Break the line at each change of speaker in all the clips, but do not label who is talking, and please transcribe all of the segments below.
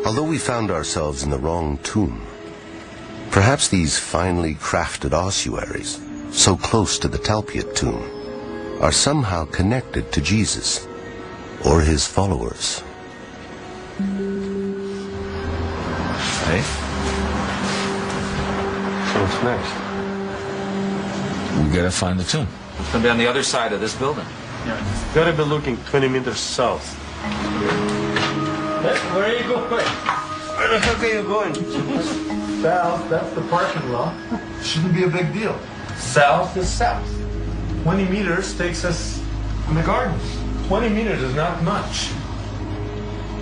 Although we found ourselves in the wrong tomb, perhaps these finely crafted ossuaries, so close to the Talpiot tomb, are somehow connected to Jesus or his followers.
Hey? So what's next?
We gotta find the tomb.
It's gonna be on the other side of this building.
Yeah, it's gotta be looking 20 meters south. Where are you going? Where the heck are you going? South, that's the parking lot. Shouldn't be a big deal. South is south. 20 meters takes us in the garden. 20 meters is not much.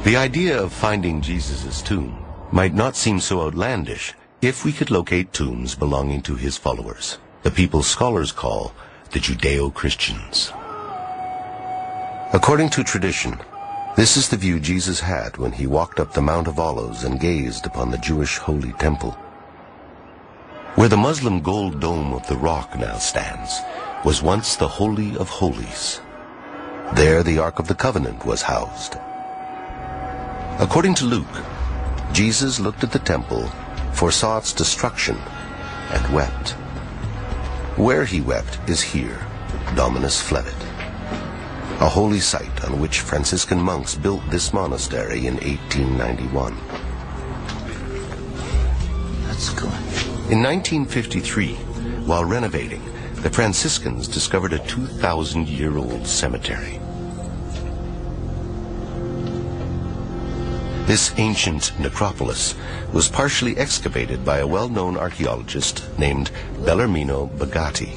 The idea of finding Jesus' tomb might not seem so outlandish if we could locate tombs belonging to his followers, the people scholars call the Judeo-Christians. According to tradition, this is the view Jesus had when he walked up the Mount of Olives and gazed upon the Jewish Holy Temple. Where the Muslim gold dome of the Rock now stands was once the Holy of Holies. There the Ark of the Covenant was housed. According to Luke, Jesus looked at the temple, foresaw its destruction, and wept. Where he wept is here, Dominus Flevit, a holy site on which Franciscan monks built this monastery in 1891.
That's good.
In 1953, while renovating, the Franciscans discovered a 2,000-year-old cemetery. This ancient necropolis was partially excavated by a well-known archaeologist named Bellarmino Bagatti.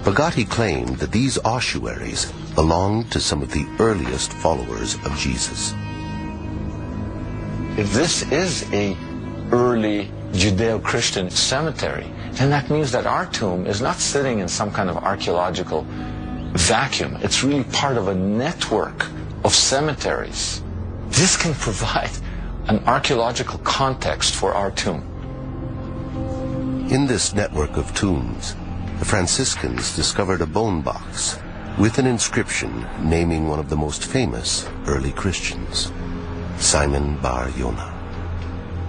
Bagatti claimed that these ossuaries belonged to some of the earliest followers of Jesus.
If this is a early Judeo-Christian cemetery, then that means that our tomb is not sitting in some kind of archaeological vacuum. It's really part of a network of cemeteries. This can provide an archaeological context for our tomb.
In this network of tombs, the Franciscans discovered a bone box with an inscription naming one of the most famous early Christians, Simon Bar Yonah.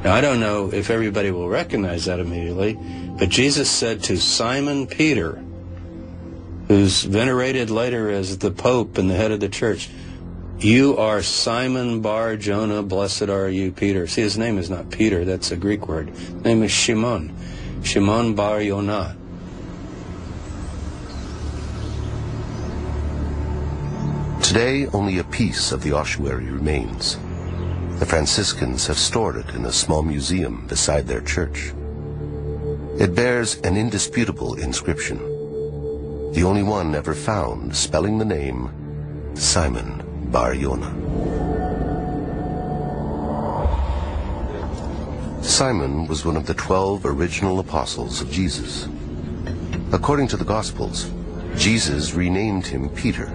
Now, I don't know if everybody will recognize that immediately, but Jesus said to Simon Peter, who's venerated later as the Pope and the head of the church, "You are Simon Bar Jonah, blessed are you, Peter." See, his name is not Peter, that's a Greek word. His name is Shimon, Shimon Bar Yonah.
Today, only a piece of the ossuary remains. The Franciscans have stored it in a small museum beside their church. It bears an indisputable inscription, the only one ever found spelling the name Simon Bar Yonah. Simon was one of the 12 original apostles of Jesus. According to the Gospels, Jesus renamed him Peter.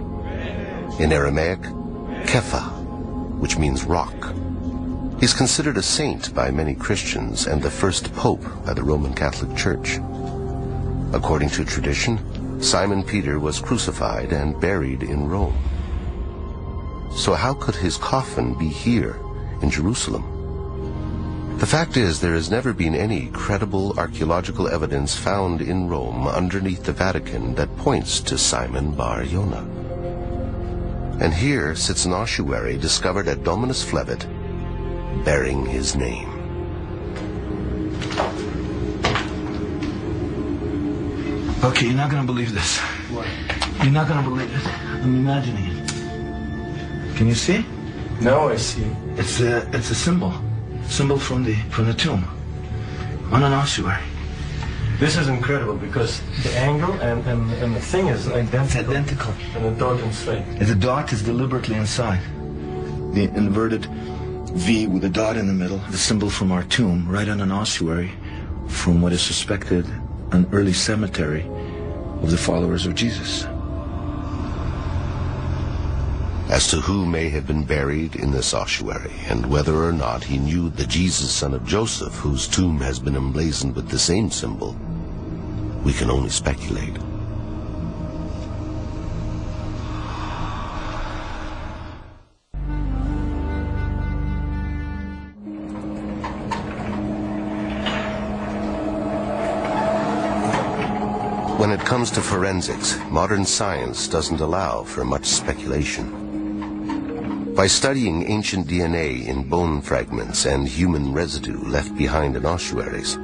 In Aramaic, Kepha, which means rock. He's considered a saint by many Christians and the first pope by the Roman Catholic Church. According to tradition, Simon Peter was crucified and buried in Rome. So how could his coffin be here in Jerusalem? The fact is, there has never been any credible archaeological evidence found in Rome underneath the Vatican that points to Simon Bar Yonah. And here sits an ossuary discovered at Dominus Flevit, bearing his name.
Okay, you're not going to believe this.
What?
You're not going to believe it. I'm imagining it. Can you see?
Now I see.
It's a symbol from the tomb on an ossuary.
This is incredible because the angle and the thing is identical.
It's identical.
And the dot inside.
The dot is deliberately inside. The inverted V with a dot in the middle, the symbol from our tomb, right on an ossuary from what is suspected an early cemetery of the followers of Jesus.
As to who may have been buried in this ossuary, and whether or not he knew the Jesus, son of Joseph, whose tomb has been emblazoned with the same symbol, we can only speculate. when it comes to forensics, modern science doesn't allow for much speculation. By studying ancient DNA in bone fragments and human residue left behind in ossuaries,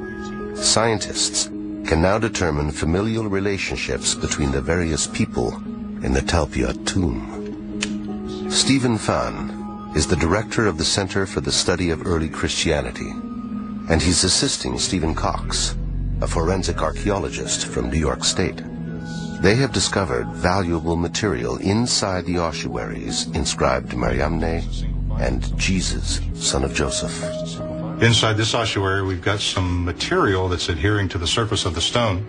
scientists can now determine familial relationships between the various people in the Talpiot tomb. Stephen Phan is the director of the Center for the Study of Early Christianity, and he's assisting Stephen Cox, a forensic archaeologist from New York State. They have discovered valuable material inside the ossuaries inscribed Mariamne and Jesus, son of Joseph.
Inside this ossuary, we've got some material that's adhering to the surface of the stone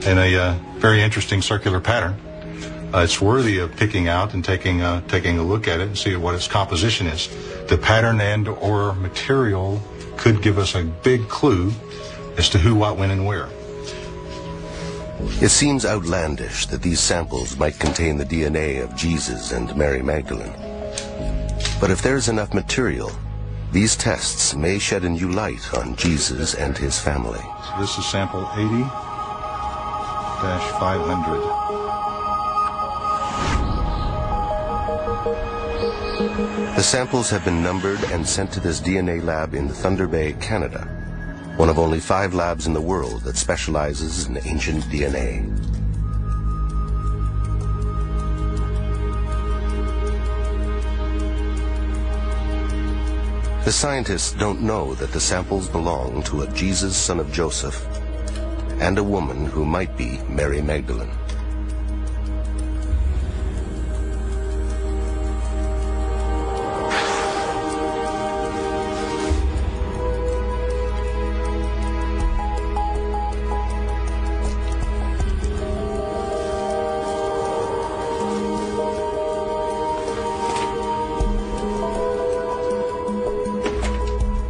in a very interesting circular pattern. It's worthy of picking out and taking a look at it and see what its composition is. The pattern and or material could give us a big clue as to who, what, when, and where.
It seems outlandish that these samples might contain the DNA of Jesus and Mary Magdalene. But if there's enough material, these tests may shed a new light on Jesus and his family.
So this is sample 80-500.
The samples have been numbered and sent to this DNA lab in Thunder Bay, Canada, one of only 5 labs in the world that specializes in ancient DNA. The scientists don't know that the samples belong to a Jesus, son of Joseph, and a woman who might be Mary Magdalene.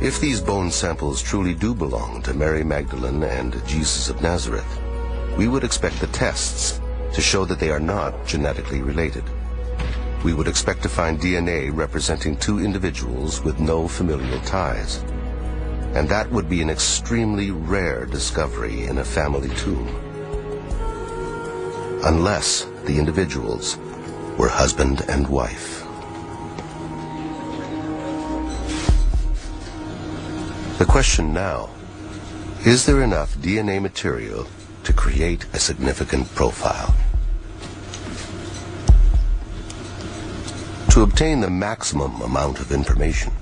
If these bone samples truly do belong to Mary Magdalene and Jesus of Nazareth, we would expect the tests to show that they are not genetically related. We would expect to find DNA representing 2 individuals with no familial ties. And that would be an extremely rare discovery in a family tomb. Unless the individuals were husband and wife. The question now, is there enough DNA material to create a significant profile? To obtain the maximum amount of information,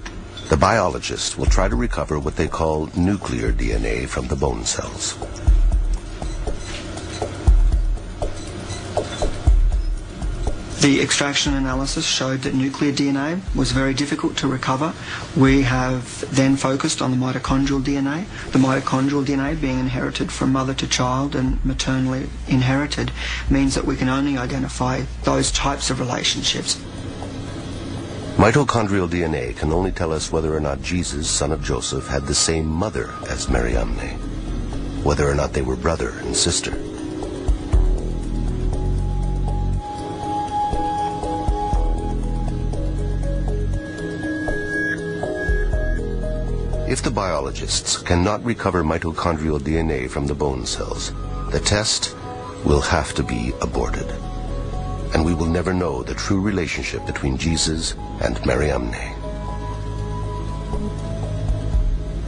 the biologist will try to recover what they call nuclear DNA from the bone cells.
The extraction analysis showed that nuclear DNA was very difficult to recover. We have then focused on the mitochondrial DNA. The mitochondrial DNA, being inherited from mother to child and maternally inherited, means that we can only identify those types of relationships.
Mitochondrial DNA can only tell us whether or not Jesus, son of Joseph, had the same mother as Mariamne, whether or not they were brother and sister. If the biologists cannot recover mitochondrial DNA from the bone cells, the test will have to be aborted. And we will never know the true relationship between Jesus and Mariamne.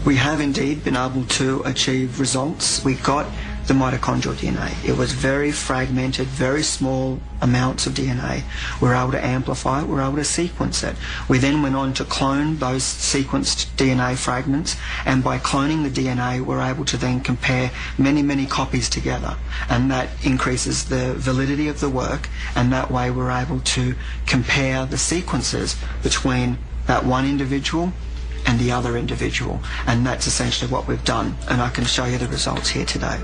We have indeed been able to achieve results. We got the mitochondrial DNA. It was very fragmented, very small amounts of DNA. We were able to amplify it, we were able to sequence it. We then went on to clone those sequenced DNA fragments, and by cloning the DNA, we're able to then compare many, many copies together. And that increases the validity of the work, and that way we're able to compare the sequences between that one individual and the other individual, and that's essentially what we've done, and I can show you the results here today.